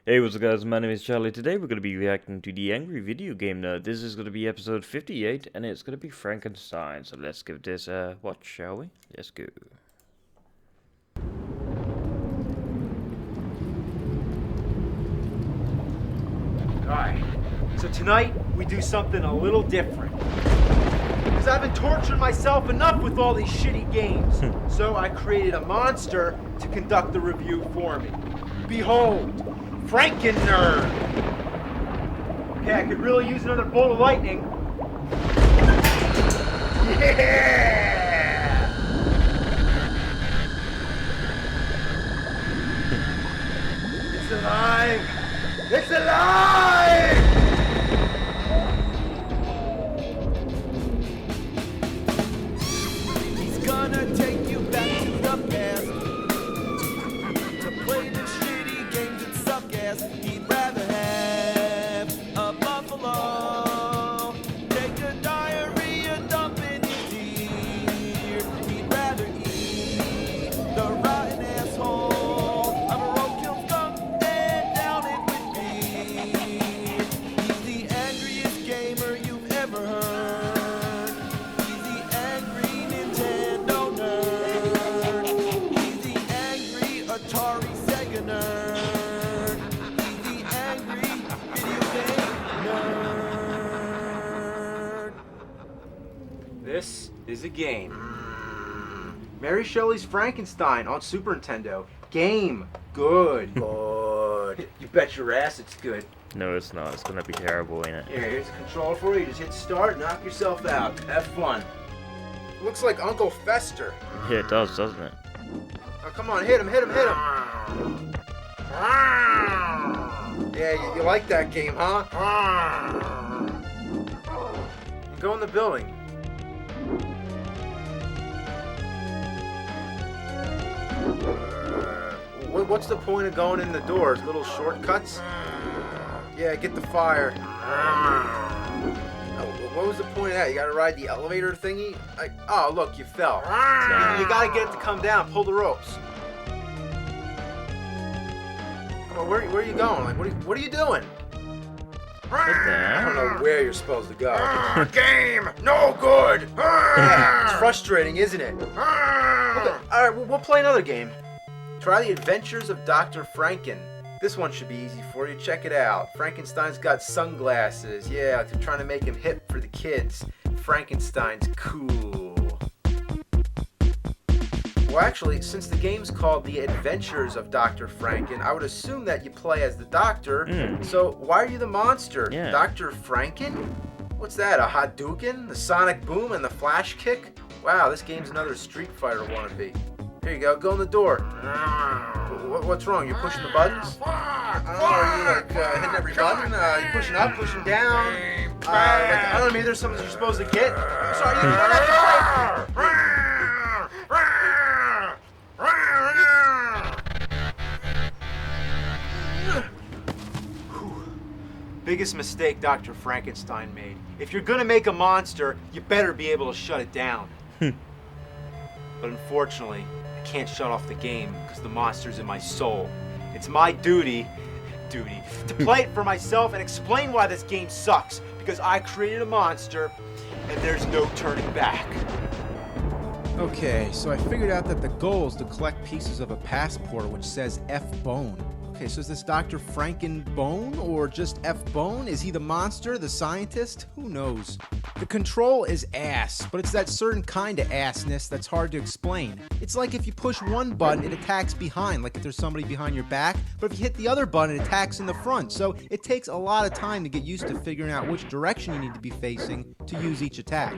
Hey, what's up guys, my name is Charlie. Today we're going to be reacting to the Angry Video Game Nerd. This is going to be episode 58 and it's going to be Frankenstein. So let's give this a watch, shall we? Let's go. Alright, so tonight we do something a little different. Because I've been torturing myself enough with all these shitty games. So I created a monster to conduct the review for me. Behold, Franken-Nerd. Okay, I could really use another bolt of lightning. Yeah! It's alive! It's alive! He's gonna take you back to the past to play the shitty games that suck ass. He'd rather have a buffalo take a diarrhea dump in his ear. He'd rather eat the rotten asshole of a roadkill skunk and down it with beer. He's the angriest gamer you've ever heard. He's the angry Nintendo nerd. He's the angry Atari Sega nerd. He's the angry video game nerd. This is a game. Mary Shelley's Frankenstein on Super Nintendo. Game. Good. Good. You bet your ass it's good. No, it's not. It's going to be terrible, ain't it? Here, here's a controller for you. Just hit start, knock yourself out. Have fun. Looks like Uncle Fester. Yeah, it does, doesn't it? Oh, come on, hit him, hit him, hit him. Yeah, you like that game, huh? Go in the building. What's the point of going in the doors? Little shortcuts? Yeah, get the fire. What was the point of that? You gotta ride the elevator thingy? Oh, look, you fell. You gotta get it to come down. Pull the ropes. Come on, where are you going? Like, what are you doing? I don't know where you're supposed to go. Game! No good! Yeah, it's frustrating, isn't it? Okay, alright, we'll play another game. Try the Adventures of Dr. Franken. This one should be easy for you. Check it out. Frankenstein's got sunglasses. Yeah, they're trying to make him hip for the kids. Frankenstein's cool. Well, actually, since the game's called The Adventures of Dr. Franken, I would assume that you play as the doctor. So why are you the monster? Yeah. Dr. Franken? What's that, a Hadouken? The Sonic Boom and the Flash Kick? Wow, this game's another Street Fighter wannabe. Here you go in the door. What's wrong? You're pushing the buttons? Are you like hitting every button? You pushing up, pushing down? I don't know, maybe there's something you're supposed to get? I'm sorry, you don't have to play. Biggest mistake Dr. Frankenstein made. If you're gonna make a monster, you better be able to shut it down. But unfortunately, I can't shut off the game because the monster's in my soul. It's my duty to play it for myself and explain why this game sucks, because I created a monster and there's no turning back. Okay, so I figured out that the goal is to collect pieces of a passport which says F-Bone. Okay, so is this Dr. Franken-Bone or just F-Bone? Is he the monster, the scientist? Who knows? The control is ass, but it's that certain kind of assness that's hard to explain. It's like if you push one button, it attacks behind, like if there's somebody behind your back, but if you hit the other button, it attacks in the front. So it takes a lot of time to get used to figuring out which direction you need to be facing to use each attack.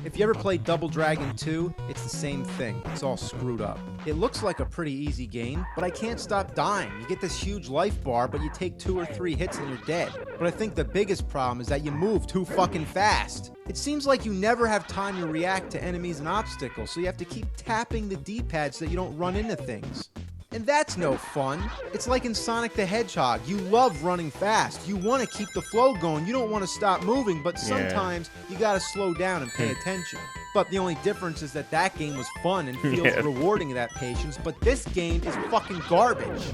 If you ever played Double Dragon 2, it's the same thing. It's all screwed up. It looks like a pretty easy game, but I can't stop dying. You get this huge life bar, but you take 2 or 3 hits and you're dead. But I think the biggest problem is that you move too fucking fast. It seems like you never have time to react to enemies and obstacles, so you have to keep tapping the D-pad so that you don't run into things. And that's no fun. It's like in Sonic the Hedgehog. You love running fast. You want to keep the flow going. You don't want to stop moving, but sometimes you gotta slow down and pay attention. But the only difference is that that game was fun and feels rewarding at that patience, but this game is fucking garbage.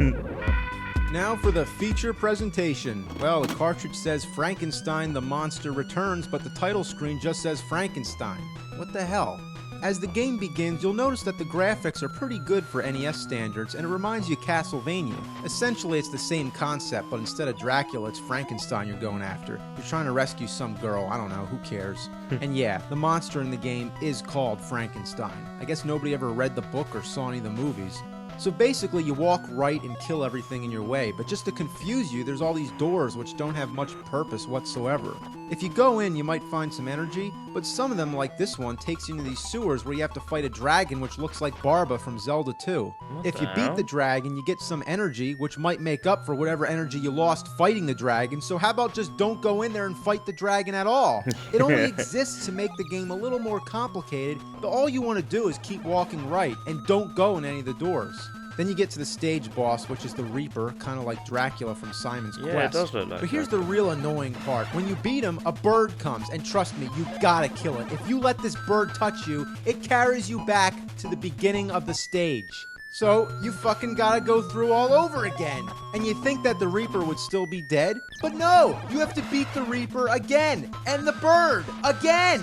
Now for the feature presentation. Well, the cartridge says Frankenstein the Monster Returns, but the title screen just says Frankenstein. What the hell? As the game begins, you'll notice that the graphics are pretty good for NES standards, and it reminds you of Castlevania. Essentially, it's the same concept, but instead of Dracula, it's Frankenstein you're going after. You're trying to rescue some girl, I don't know, who cares? And yeah, the monster in the game is called Frankenstein. I guess nobody ever read the book or saw any of the movies. So basically, you walk right and kill everything in your way, but just to confuse you, there's all these doors which don't have much purpose whatsoever. If you go in, you might find some energy, but some of them, like this one, takes you into these sewers where you have to fight a dragon which looks like Barba from Zelda 2. If you beat the dragon, you get some energy, which might make up for whatever energy you lost fighting the dragon, so how about just don't go in there and fight the dragon at all? It only exists to make the game a little more complicated, but all you want to do is keep walking right, and don't go in any of the doors. Then you get to the stage boss, which is the Reaper, kind of like Dracula from Simon's Quest. Yeah, it does look like But here's the real annoying part. When you beat him, a bird comes, and trust me, you gotta kill it. If you let this bird touch you, it carries you back to the beginning of the stage. So, you fucking gotta go through all over again. And you think that the Reaper would still be dead? But no! You have to beat the Reaper again! And the bird! Again!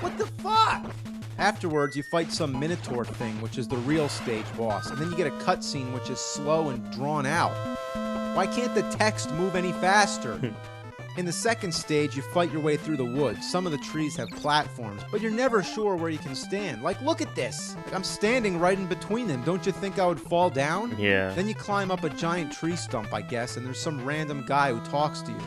What the fuck? Afterwards, you fight some Minotaur thing, which is the real stage boss, and then you get a cutscene which is slow and drawn out. Why can't the text move any faster? In the second stage, you fight your way through the woods. Some of the trees have platforms, but you're never sure where you can stand. Like, look at this! Like, I'm standing right in between them. Don't you think I would fall down? Yeah. Then you climb up a giant tree stump, I guess, and there's some random guy who talks to you.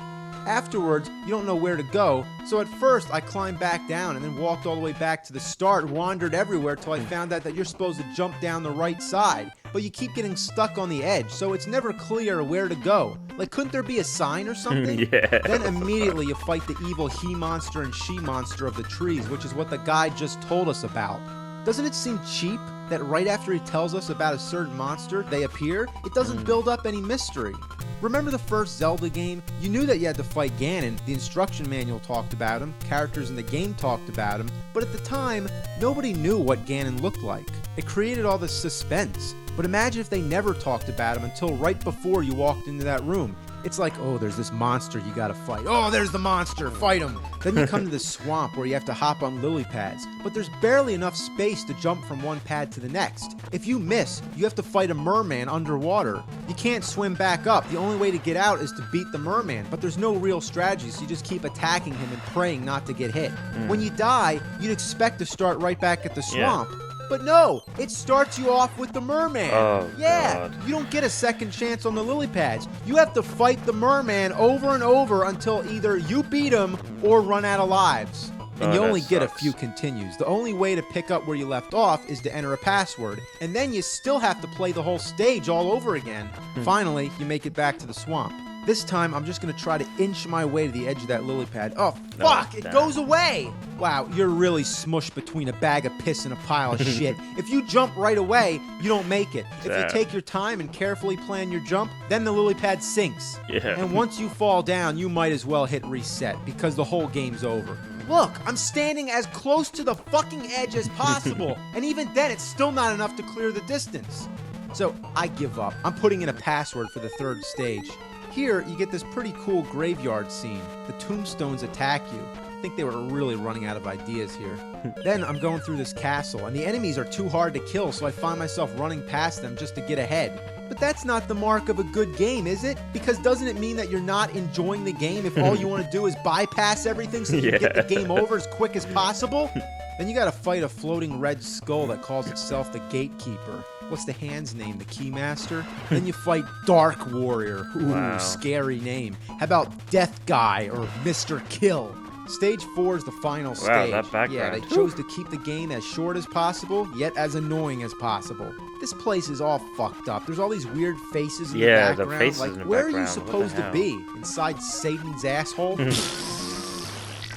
Afterwards, you don't know where to go, so at first I climbed back down and then walked all the way back to the start, wandered everywhere till I found out that you're supposed to jump down the right side. But you keep getting stuck on the edge, so it's never clear where to go. Like, couldn't there be a sign or something? Yeah. Then immediately you fight the evil he-monster and she-monster of the trees, which is what the guy just told us about. Doesn't it seem cheap that right after he tells us about a certain monster, they appear? It doesn't build up any mystery. Remember the first Zelda game? You knew that you had to fight Ganon, the instruction manual talked about him, characters in the game talked about him, but at the time, nobody knew what Ganon looked like. It created all this suspense. But imagine if they never talked about him until right before you walked into that room. It's like, oh, there's this monster you gotta fight. Oh, there's the monster, fight him. Then you come to this swamp where you have to hop on lily pads, but there's barely enough space to jump from one pad to the next. If you miss, you have to fight a merman underwater. You can't swim back up. The only way to get out is to beat the merman, but there's no real strategy, so you just keep attacking him and praying not to get hit. When you die, you'd expect to start right back at the swamp. But no, it starts you off with the merman. Oh, yeah, God. you don't get a second chance on the lily pads. You have to fight the merman over and over until either you beat him or run out of lives. And you that only get a sucks. few continues. The only way to pick up where you left off is to enter a password, and then you still have to play the whole stage all over again. Finally, you make it back to the swamp. This time, I'm just going to try to inch my way to the edge of that lily pad. Oh, fuck! It damn. goes away! Wow, you're really smushed between a bag of piss and a pile of shit. If you jump right away, you don't make it. If you Damn. take your time and carefully plan your jump, then the lily pad sinks. Yeah. And once you fall down, you might as well hit reset, because the whole game's over. Look, I'm standing as close to the fucking edge as possible, and even then, it's still not enough to clear the distance. So, I give up. I'm putting in a password for the third stage. Here, you get this pretty cool graveyard scene. The tombstones attack you. I think they were really running out of ideas here. Then I'm going through this castle, and the enemies are too hard to kill, so I find myself running past them just to get ahead. But that's not the mark of a good game, is it? Because doesn't it mean that you're not enjoying the game if all you want to do is bypass everything so you can get the game over as quick as possible? Then you gotta fight a floating red skull that calls itself the Gatekeeper. What's the hand's name? The Keymaster? Then you fight Dark Warrior. Ooh, Wow. scary name. How about Death Guy or Mr. Kill? Stage 4 is the final stage. that background. Yeah, they chose to keep the game as short as possible, yet as annoying as possible. This place is all fucked up. There's all these weird faces in Yeah, the the background. faces Like, in the where are you background. What the supposed to hell? be? Inside Satan's asshole?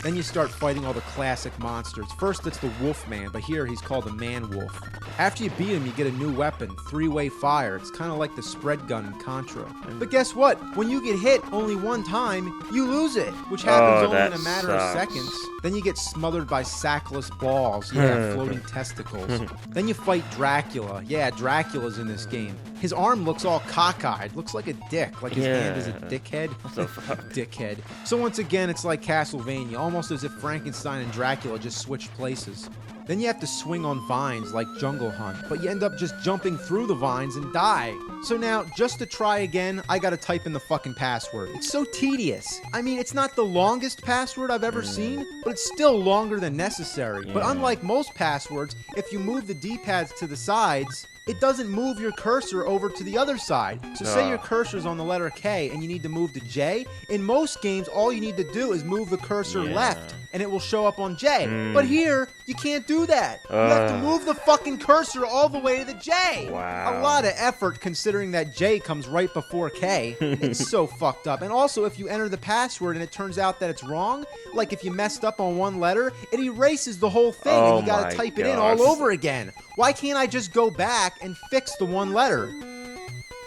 Then you start fighting all the classic monsters. First, it's the Wolfman, but here he's called the Man-Wolf. After you beat him, you get a new weapon, three-way fire. It's kind of like the spread gun in Contra. But guess what? When you get hit only one time, you lose it, which happens only in that a matter of sucks. seconds. Then you get smothered by sackless balls. Yeah, floating testicles. Then you fight Dracula. Yeah, Dracula's in this game. His arm looks all cockeyed, looks like a dick, like his hand is a Yeah. dickhead. What the fuck? Dickhead. So once again, it's like Castlevania, almost as if Frankenstein and Dracula just switched places. Then you have to swing on vines like Jungle Hunt, but you end up just jumping through the vines and die. So now, just to try again, I gotta type in the fucking password. It's so tedious. I mean, it's not the longest password I've ever seen, but it's still longer than necessary. But Yeah. unlike most passwords, if you move the D-pads to the sides, it doesn't move your cursor over to the other side. So say your cursor's on the letter K and you need to move to J. In most games, all you need to do is move the cursor Yeah. left and it will show up on J. But here, you can't do that. You have to Ugh. move the fucking cursor all the way to the J. Wow. A lot of effort considering that J comes right before K. It's so fucked up. And also, if you enter the password and it turns out that it's wrong, like if you messed up on one letter, it erases the whole thing Oh and you gotta my type it in God. all over again. Why can't I just go back and fix the one letter?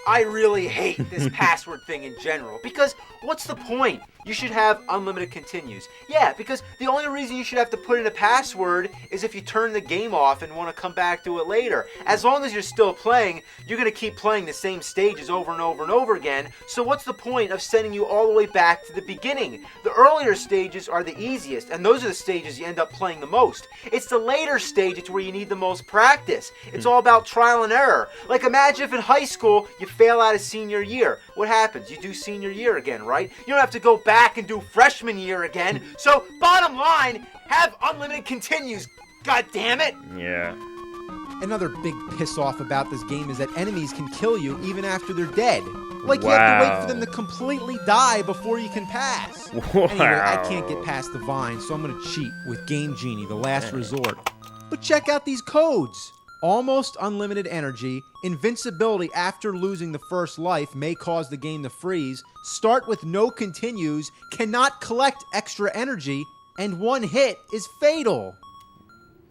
I really hate this password thing in general, because what's the point? You should have unlimited continues. Yeah, because the only reason you should have to put in a password is if you turn the game off and want to come back to it later. As long as you're still playing, you're going to keep playing the same stages over and over and over again, so what's the point of sending you all the way back to the beginning? The earlier stages are the easiest, and those are the stages you end up playing the most. It's the later stages where you need the most practice. It's all about trial and error. Like, imagine if in high school you fail out of senior year. What happens? You do senior year again, right? You don't have to go back and do freshman year again. So, bottom line, have unlimited continues. God damn it! Yeah. Another big piss off about this game is that enemies can kill you even after they're dead. Like you have to wait for them to completely die before you can pass. Anyway, I can't get past the vine, so I'm gonna cheat with Game Genie, the last resort. But check out these codes. Almost unlimited energy, invincibility after losing the first life may cause the game to freeze, start with no continues, cannot collect extra energy, and one hit is fatal.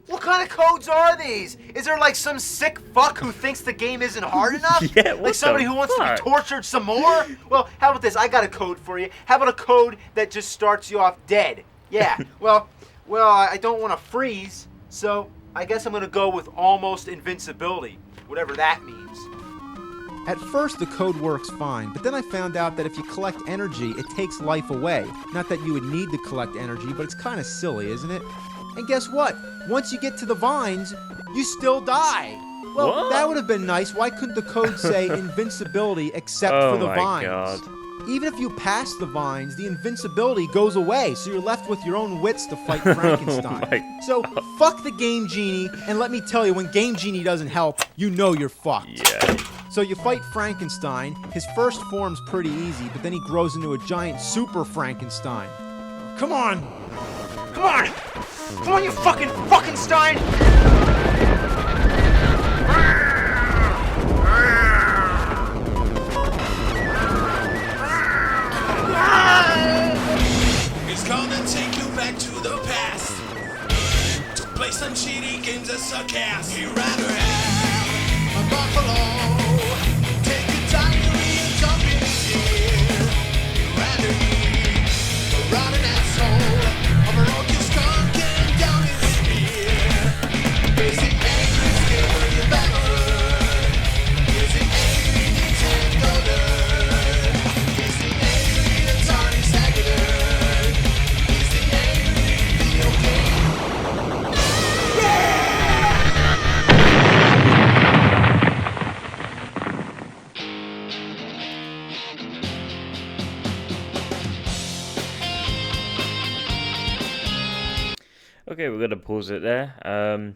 What kind of codes are these? Is there like some sick fuck who thinks the game isn't hard enough? Yeah, what like somebody the who wants to fuck? be tortured some more? Well, how about this? I got a code for you. How about a code that just starts you off dead? Yeah, well, I don't want to freeze, so I guess I'm going to go with almost invincibility, whatever that means. At first, the code works fine, but then I found out that if you collect energy, it takes life away. Not that you would need to collect energy, but it's kind of silly, isn't it? And guess what? Once you get to the vines, you still die. Well, What? that would have been nice. Why couldn't the code say invincibility except Oh for the my vines? God. Even if you pass the vines, the invincibility goes away, so you're left with your own wits to fight Frankenstein. Oh my So, fuck the Game Genie, and let me tell you, when Game Genie doesn't help, you know you're fucked. Yeah. So you fight Frankenstein. His first form's pretty easy, but then he grows into a giant super Frankenstein. Come on! Come on! Come on, you fucking Frankenstein! It's gonna take you back to the past to play some shitty games that suck ass. You'd rather have a buffalo. Take your time and jump in his ear. You'd rather eat a rotten asshole of a rocky skunk and down his spear. Is he angry still you've ever heard? Is he angry Nintendo nerd? Is he angry Atari Sega nerd? Is he angry video game? Okay, we're gonna pause it there.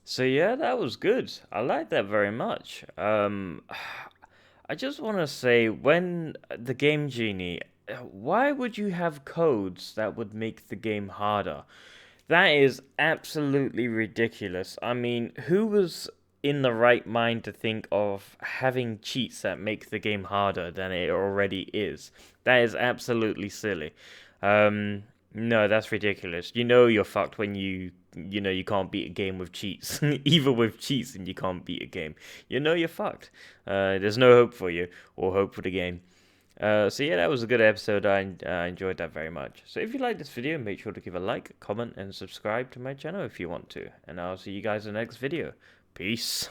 So yeah, that was good. I like that very much. I just want to say, when the Game Genie, why would you have codes that would make the game harder? That is absolutely ridiculous. I mean, who was in the right mind to think of having cheats that make the game harder than it already is? That is absolutely silly. No, that's ridiculous. You know you're fucked when you can't beat a game with cheats. Even with cheats and you can't beat a game. You know you're fucked. There's no hope for you, or hope for the game. So yeah, that was a good episode. I enjoyed that very much. So if you like this video, make sure to give a like, comment, and subscribe to my channel if you want to. And I'll see you guys in the next video. Peace.